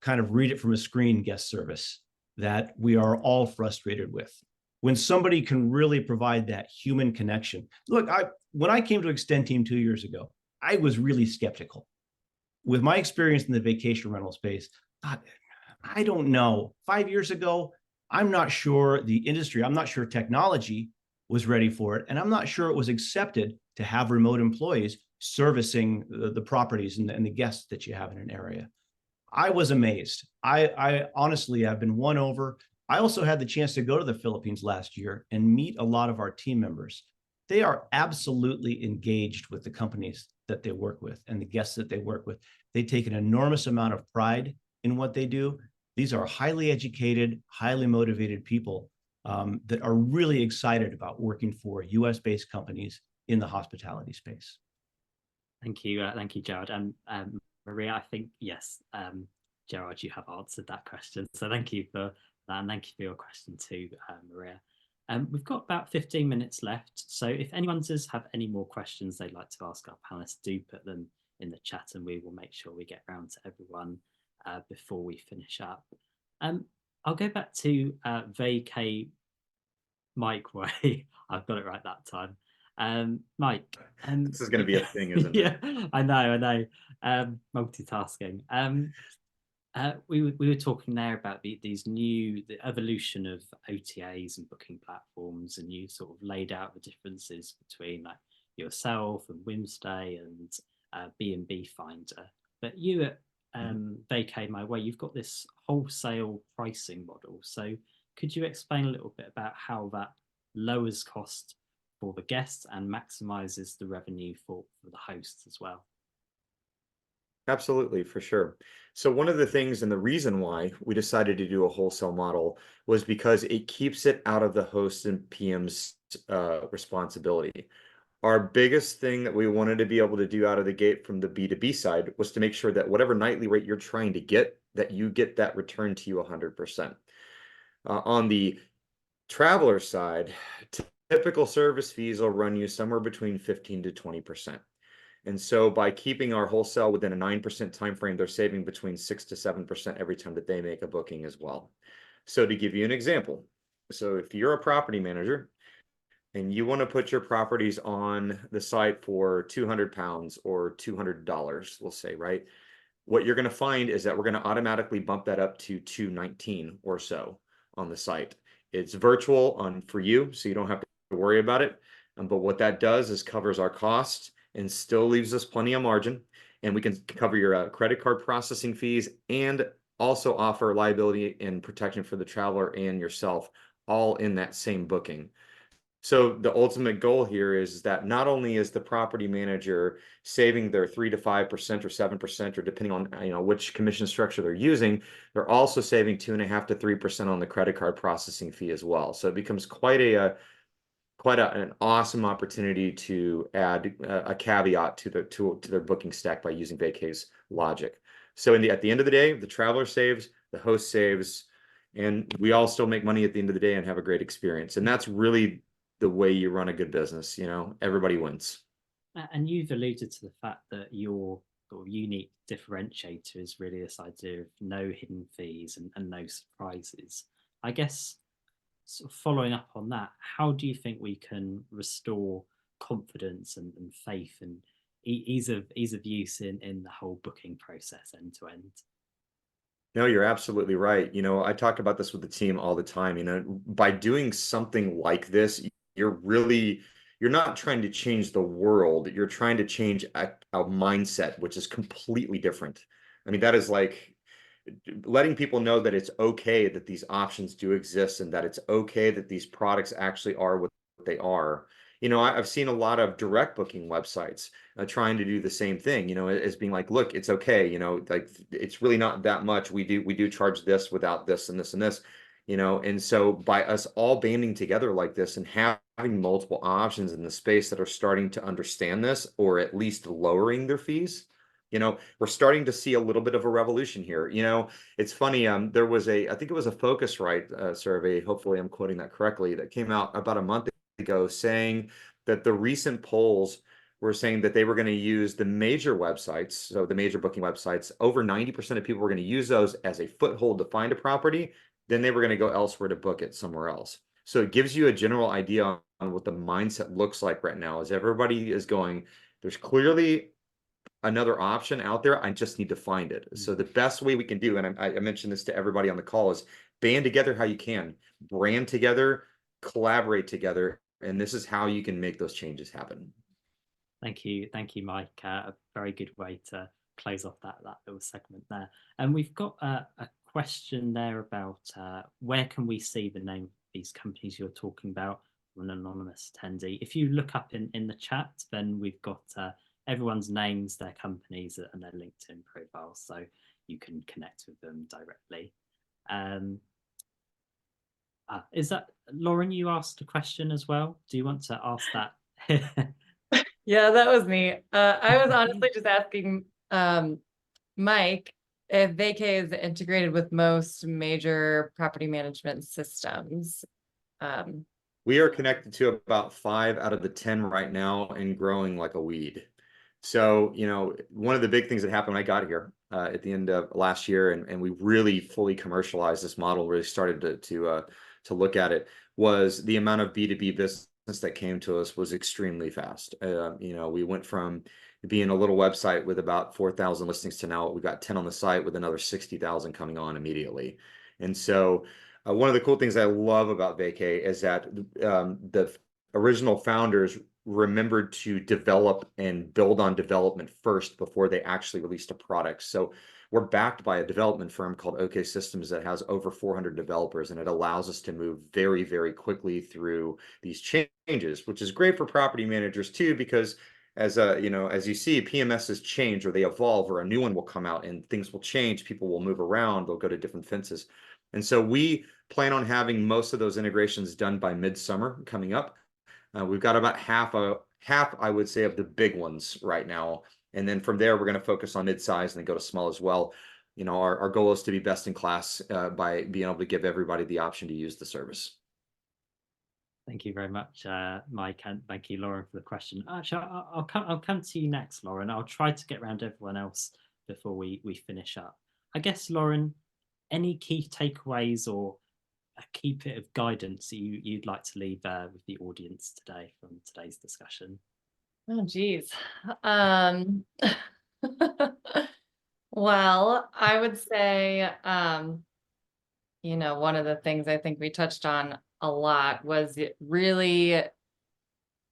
kind of read it from a screen guest service that we are all frustrated with. When somebody can really provide that human connection. Look, when I came to Extenteam 2 years ago, I was really skeptical. With my experience in the vacation rental space, I don't know. 5 years ago, I'm not sure the industry, I'm not sure technology was ready for it, and I'm not sure it was accepted to have remote employees servicing the properties and the guests that you have in an area. I was amazed. I honestly, I've been won over. I also had the chance to go to the Philippines last year and meet a lot of our team members. They are absolutely engaged with the companies that they work with and the guests that they work with. They take an enormous amount of pride in what they do. These are highly educated, highly motivated people that are really excited about working for US-based companies in the hospitality space. Thank you, Gerard. And Maria, I think, yes, Gerard, you have answered that question. So thank you for that, and thank you for your question too, Maria. We've got about 15 minutes left. So if anyone does have any more questions they'd like to ask our panelists, do put them in the chat and we will make sure we get round to everyone before we finish up. I'll go back to VacayMyWay. I've got it right that time. Mike. This is going to be a thing, isn't it? Yeah, I know. Multitasking. We were talking there about the evolution of OTAs and booking platforms, and you sort of laid out the differences between like yourself and Wimstay and B&B Finder. But you at VacayMyWay, you've got this wholesale pricing model. So could you explain a little bit about how that lowers cost for the guests and maximizes the revenue for the hosts as well? Absolutely, for sure. So one of the things and the reason why we decided to do a wholesale model was because it keeps it out of the host and PM's responsibility. Our biggest thing that we wanted to be able to do out of the gate from the B2B side was to make sure that whatever nightly rate you're trying to get, that you get that return to you 100%. On the traveler side, typical service fees will run you somewhere between 15 to 20%. And so by keeping our wholesale within a 9% time frame, they're saving between 6 to 7% every time that they make a booking as well. So to give you an example, so if you're a property manager and you want to put your properties on the site for 200 pounds or $200, we'll say, right? What you're going to find is that we're going to automatically bump that up to 219 or so on the site. It's virtual for you, so you don't have to worry about it. But what that does is covers our costs and still leaves us plenty of margin. And we can cover your credit card processing fees and also offer liability and protection for the traveler and yourself, all in that same booking. So the ultimate goal here is that not only is the property manager saving their 3 to 5% or 7%, or depending on which commission structure they're using, they're also saving 2.5 to 3% on the credit card processing fee as well. So it becomes quite an awesome opportunity to add a caveat to their booking stack by using Vacay's logic. So at the end of the day, the traveler saves, the host saves, and we all still make money at the end of the day and have a great experience. And that's really the way you run a good business. Everybody wins. And you've alluded to the fact that your sort of unique differentiator is really this idea of no hidden fees and no surprises. I guess, sort of following up on that, how do you think we can restore confidence and faith and ease of use in the whole booking process end to end? No, you're absolutely right. I talk about this with the team all the time. By doing something like this, you're not trying to change the world. You're trying to change a mindset, which is completely different. I mean, that is like letting people know that it's okay that these options do exist and that it's okay that these products actually are what they are. I've seen a lot of direct booking websites trying to do the same thing, as being like, look, it's okay, like it's really not that much. We do charge this without this and this and this, and so by us all banding together like this and having multiple options in the space that are starting to understand this, or at least lowering their fees, we're starting to see a little bit of a revolution here. It's funny. There was I think it was a Focusrite survey. Hopefully I'm quoting that correctly, that came out about a month ago saying that the recent polls were saying that they were going to use the major websites. So the major booking websites, over 90% of people were going to use those as a foothold to find a property. Then they were going to go elsewhere to book it somewhere else. So it gives you a general idea on what the mindset looks like right now, as everybody is going, there's clearly another option out there. I just need to find it. So the best way we can do, and I mentioned this to everybody on the call, is band together how you can, brand together, collaborate together, and this is how you can make those changes happen. Thank you, Mike. A very good way to close off that little segment there. And we've got a question there about where can we see the name of these companies you're talking about from an anonymous attendee. If you look up in the chat, then we've got everyone's names, their companies, and their LinkedIn profiles, so you can connect with them directly. Is that Lauren? You asked a question as well. Do you want to ask that? Yeah, that was me. I was honestly just asking Mike if Vacay is integrated with most major property management systems. We are connected to about 5 out of the 10 right now and growing like a weed. So, you know, one of the big things that happened when I got here at the end of last year, and we really fully commercialized this model, really started to look at it, was the amount of B2B business that came to us was extremely fast. You know, we went from being a little website with about 4,000 listings to now we got 10 on the site with another 60,000 coming on immediately. And so one of the cool things I love about Vacay is that the original founders remembered to develop and build on development first before they actually released a product. So we're backed by a development firm called OK Systems that has over 400 developers, and it allows us to move very, very quickly through these changes, which is great for property managers too, because as you know, as you see, PMSs change or they evolve, or a new one will come out and things will change. People will move around. They'll go to different fences. And so we plan on having most of those integrations done by midsummer coming up. We've got about half, I would say, of the big ones right now. And then from there, we're going to focus on mid-size and then go to small as well. You know, our goal is to be best in class by being able to give everybody the option to use the service. Thank you very much, Mike, and thank you, Lauren, for the question. Actually, I'll come to you next, Lauren. I'll try to get around everyone else before we finish up. I guess, Lauren, any key takeaways or a key bit of guidance you'd like to leave with the audience today from today's discussion? Oh, geez. Well, I would say, you know, one of the things I think we touched on a lot was really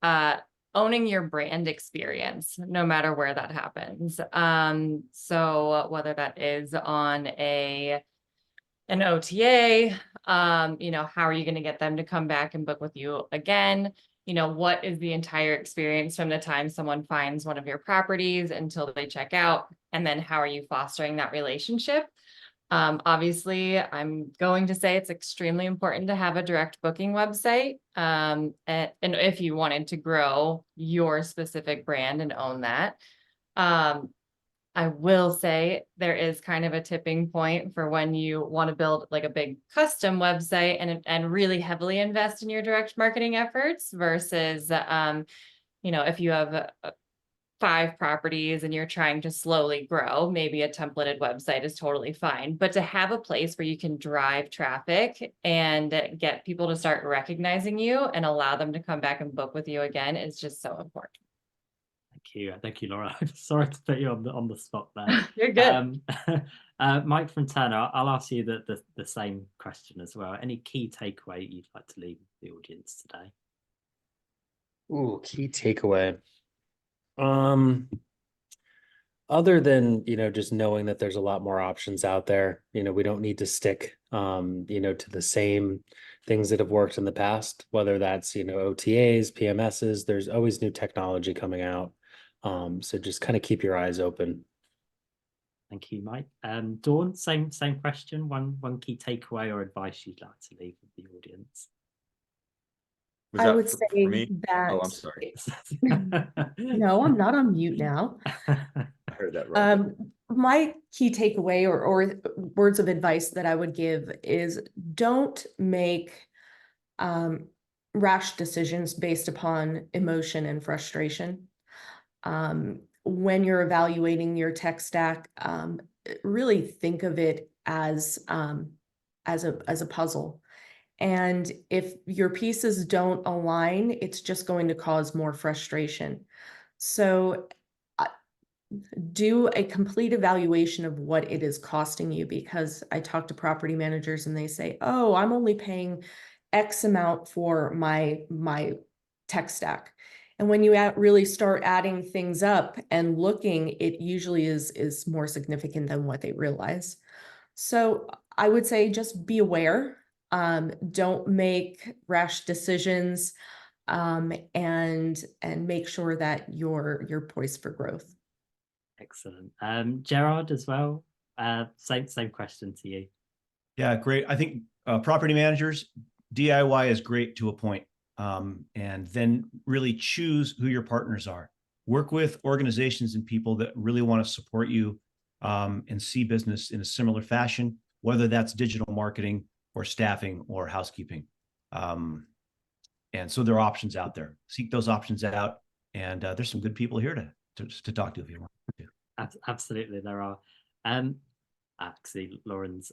owning your brand experience, no matter where that happens. So whether that is on an OTA, you know, how are you going to get them to come back and book with you again? You know, what is the entire experience from the time someone finds one of your properties until they check out? And then how are you fostering that relationship? Obviously, I'm going to say it's extremely important to have a direct booking website. And if you wanted to grow your specific brand and own that. I will say there is kind of a tipping point for when you want to build like a big custom website and really heavily invest in your direct marketing efforts versus, you know, if you have 5 properties and you're trying to slowly grow, maybe a templated website is totally fine. But to have a place where you can drive traffic and get people to start recognizing you and allow them to come back and book with you again is just so important. Thank you, Laura. I'm sorry to put you on the spot there. You're good. Mike from Turno, I'll ask you the same question as well. Any key takeaway you'd like to leave with the audience today? Ooh, key takeaway. Other than, you know, just knowing that there's a lot more options out there, you know, we don't need to stick, you know, to the same things that have worked in the past, whether that's, you know, OTAs, PMSs, there's always new technology coming out. So just kind of keep your eyes open. Thank you, Mike. Dawn, same question. One key takeaway or advice you'd like to leave with the audience? Was I that would for say me? that. Oh, I'm sorry. No, I'm not on mute now. I heard that right. My key takeaway or words of advice that I would give is don't make rash decisions based upon emotion and frustration. When you're evaluating your tech stack, really think of it as a puzzle. And if your pieces don't align, it's just going to cause more frustration. So do a complete evaluation of what it is costing you, because I talk to property managers and they say, oh, I'm only paying X amount for my tech stack. And when you really start adding things up and looking, it usually is more significant than what they realize. So I would say just be aware. Don't make rash decisions, and make sure that you're poised for growth. Excellent. Gerard as well. Same question to you. Yeah, great. I think property managers, DIY is great to a point. And then really choose who your partners are. Work with organizations and people that really want to support you and see business in a similar fashion, whether that's digital marketing or staffing or housekeeping. And so there are options out there. Seek those options out. And there's some good people here to talk to if you want to. Absolutely, there are. Actually, Lauren's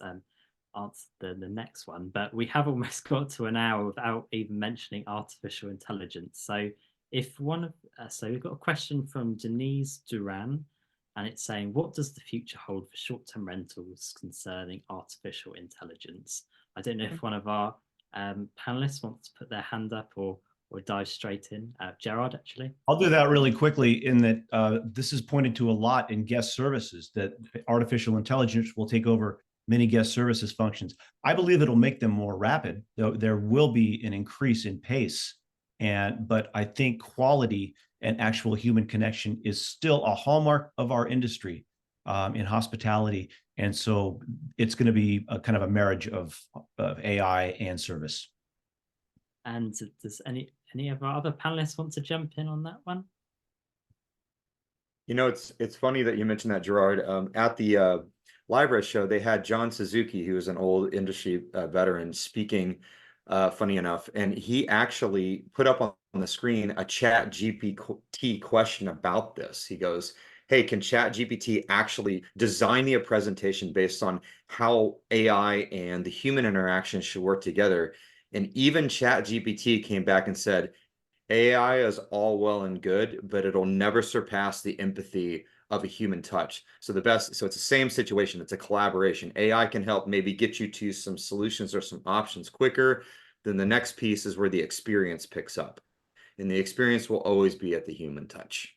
answered the next one, but we have almost got to an hour without even mentioning artificial intelligence. So if one of so we've got a question from Denise Duran, and it's saying, what does the future hold for short-term rentals concerning artificial intelligence? I don't know if one of our panelists wants to put their hand up or dive straight in. Gerard, actually. I'll do that really quickly in that this is pointed to a lot in guest services, that artificial intelligence will take over many guest services functions. I believe it'll make them more rapid, though there will be an increase in pace. But I think quality and actual human connection is still a hallmark of our industry in hospitality. And so it's going to be a kind of a marriage of AI and service. And does any of our other panelists want to jump in on that one? You know, it's funny that you mentioned that, Gerard. At the Library show, they had John Suzuki, who is an old industry veteran, speaking, funny enough, and he actually put up on the screen a Chat GPT question about this. He goes, hey, can Chat GPT actually design me a presentation based on how AI and the human interaction should work together? And even Chat GPT came back and said, AI is all well and good, but it'll never surpass the empathy of a human touch. So it's the same situation. It's a collaboration. AI can help maybe get you to some solutions or some options quicker. Then the next piece is where the experience picks up. And the experience will always be at the human touch.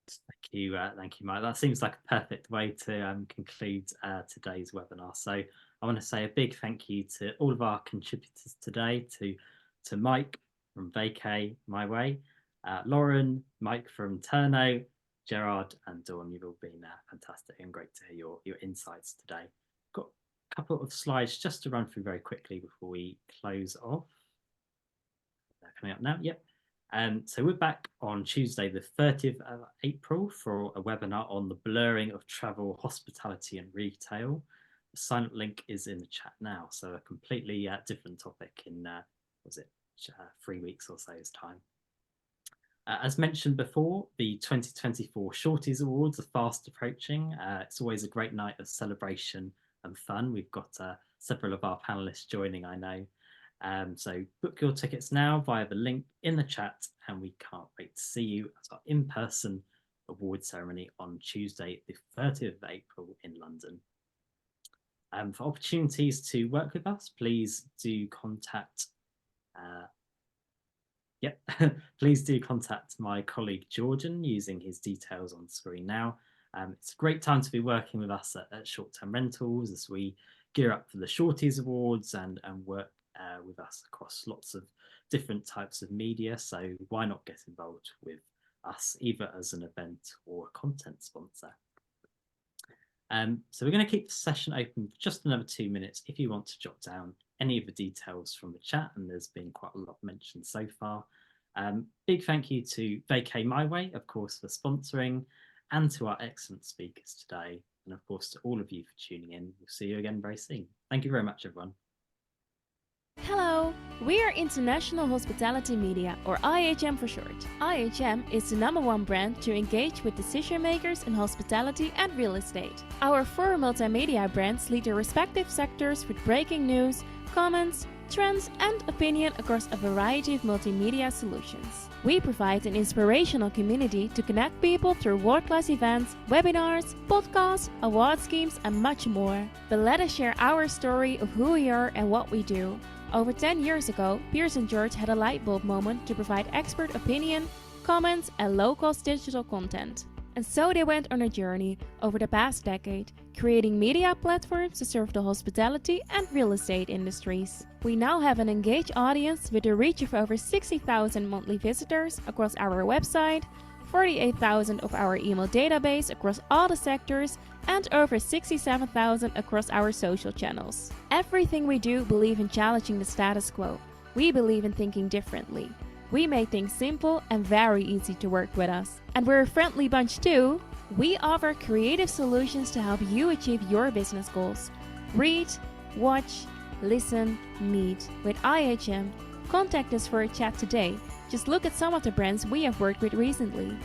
Thank you, Mike. That seems like a perfect way to conclude today's webinar. So I want to say a big thank you to all of our contributors today, to Mike from VacayMyWay, Lauren, Mike from Turno, Gerard and Dawn. You've all been fantastic and great to hear your insights today. Got a couple of slides just to run through very quickly before we close off. They're coming up now. Yep. So we're back on Tuesday, the 30th of April, for a webinar on the blurring of travel, hospitality and retail. The silent link is in the chat now. So a completely different topic in, 3 weeks or so's time. As mentioned before, the 2024 Shorties Awards are fast approaching. It's always a great night of celebration and fun. We've got several of our panelists joining, I know. So book your tickets now via the link in the chat, and we can't wait to see you at our in-person award ceremony on Tuesday, the 30th of April in London. For opportunities to work with us, please do contact please do contact my colleague Jordan using his details on screen now. It's a great time to be working with us at Short Term Rentals as we gear up for the Shorties Awards and work with us across lots of different types of media. So why not get involved with us either as an event or a content sponsor? So we're going to keep the session open for just another 2 minutes if you want to jot down any of the details from the chat, and there's been quite a lot mentioned so far. Big thank you to VacayMyWay, of course, for sponsoring, and to our excellent speakers today, and of course to all of you for tuning in. We'll see you again very soon. Thank you very much, everyone. Hello, we are International Hospitality Media, or IHM for short. IHM is the #1 brand to engage with decision makers in hospitality and real estate. Our 4 multimedia brands lead their respective sectors with breaking news, comments, trends and opinion across a variety of multimedia solutions. We provide an inspirational community to connect people through world-class events, webinars, podcasts, award schemes and much more. But let us share our story of who we are and what we do. Over 10 years ago, Piers & George had a light bulb moment to provide expert opinion, comments and low-cost digital content. And so they went on a journey over the past decade, creating media platforms to serve the hospitality and real estate industries. We now have an engaged audience with a reach of over 60,000 monthly visitors across our website, 48,000 of our email database across all the sectors, and over 67,000 across our social channels. Everything we do believe in challenging the status quo. We believe in thinking differently. We make things simple and very easy to work with us. And we're a friendly bunch too. We offer creative solutions to help you achieve your business goals. Read, watch, listen, meet. With IHM, Contact us for a chat today. Just look at some of the brands we have worked with recently.